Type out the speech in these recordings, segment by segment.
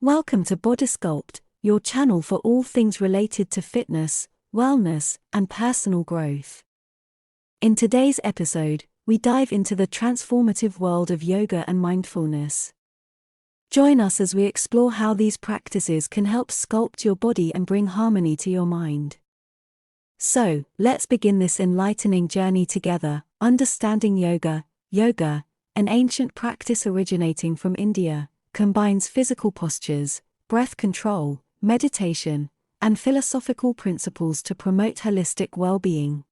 Welcome to Body Sculpt, your channel for all things related to fitness, wellness, and personal growth. In today's episode, we dive into the transformative world of yoga and mindfulness. Join us as we explore how these practices can help sculpt your body and bring harmony to your mind. So, let's begin this enlightening journey together, understanding yoga. Yoga, an ancient practice originating from India, combines physical postures, breath control, meditation, and philosophical principles to promote holistic well-being.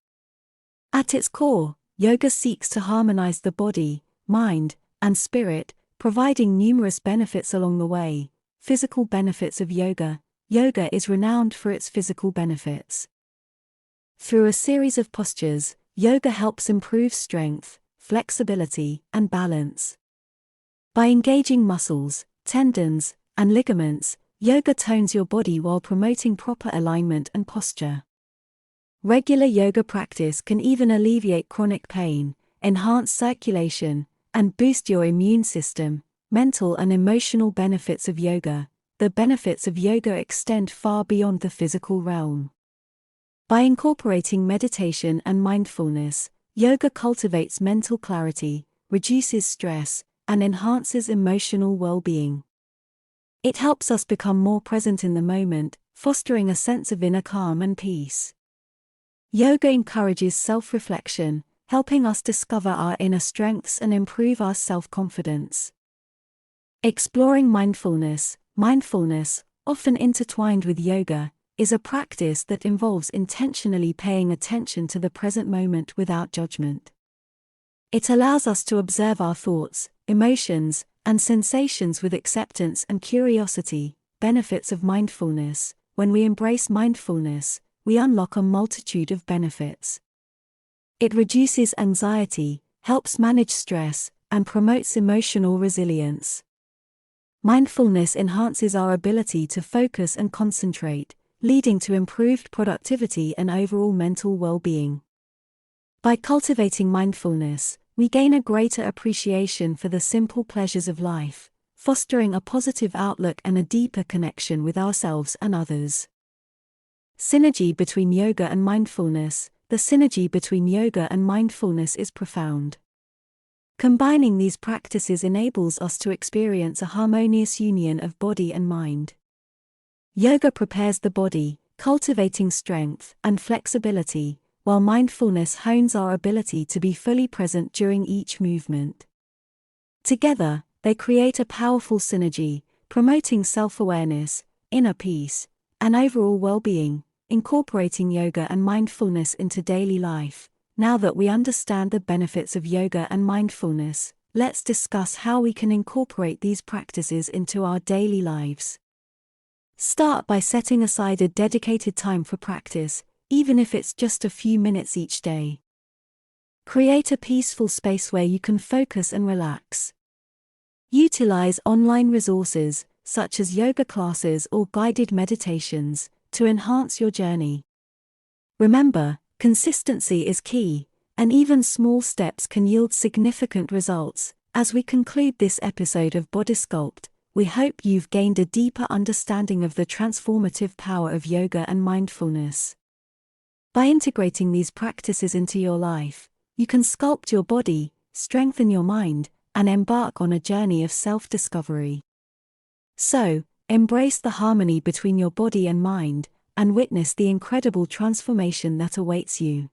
At its core, yoga seeks to harmonize the body, mind, and spirit, providing numerous benefits along the way. Physical benefits of yoga. Yoga is renowned for its physical benefits. Through a series of postures, yoga helps improve strength, flexibility, and balance. By engaging muscles, tendons, and ligaments, yoga tones your body while promoting proper alignment and posture. Regular yoga practice can even alleviate chronic pain, enhance circulation, and boost your immune system. Mental and emotional benefits of yoga. The benefits of yoga extend far beyond the physical realm. By incorporating meditation and mindfulness, yoga cultivates mental clarity, reduces stress, and enhances emotional well-being. It helps us become more present in the moment, fostering a sense of inner calm and peace. Yoga encourages self-reflection, helping us discover our inner strengths and improve our self-confidence. Exploring mindfulness. Mindfulness, often intertwined with yoga, is a practice that involves intentionally paying attention to the present moment without judgment. It allows us to observe our thoughts, emotions, and sensations with acceptance and curiosity. Benefits of mindfulness. When we embrace mindfulness, we unlock a multitude of benefits. It reduces anxiety, helps manage stress, and promotes emotional resilience. Mindfulness enhances our ability to focus and concentrate, leading to improved productivity and overall mental well-being. By cultivating mindfulness, we gain a greater appreciation for the simple pleasures of life, fostering a positive outlook and a deeper connection with ourselves and others. Synergy between yoga and mindfulness. The synergy between yoga and mindfulness is profound. Combining these practices enables us to experience a harmonious union of body and mind. Yoga prepares the body, cultivating strength and flexibility, while mindfulness hones our ability to be fully present during each movement. Together, they create a powerful synergy, promoting self-awareness, inner peace, and overall well-being. Incorporating yoga and mindfulness into daily life. Now that we understand the benefits of yoga and mindfulness, let's discuss how we can incorporate these practices into our daily lives. Start by setting aside a dedicated time for practice, even if it's just a few minutes each day. Create a peaceful space where you can focus and relax. Utilize online resources, such as yoga classes or guided meditations, to enhance your journey. Remember, consistency is key, and even small steps can yield significant results. As we conclude this episode of Body Sculpt, we hope you've gained a deeper understanding of the transformative power of yoga and mindfulness. By integrating these practices into your life, you can sculpt your body, strengthen your mind, and embark on a journey of self-discovery. So, embrace the harmony between your body and mind, and witness the incredible transformation that awaits you.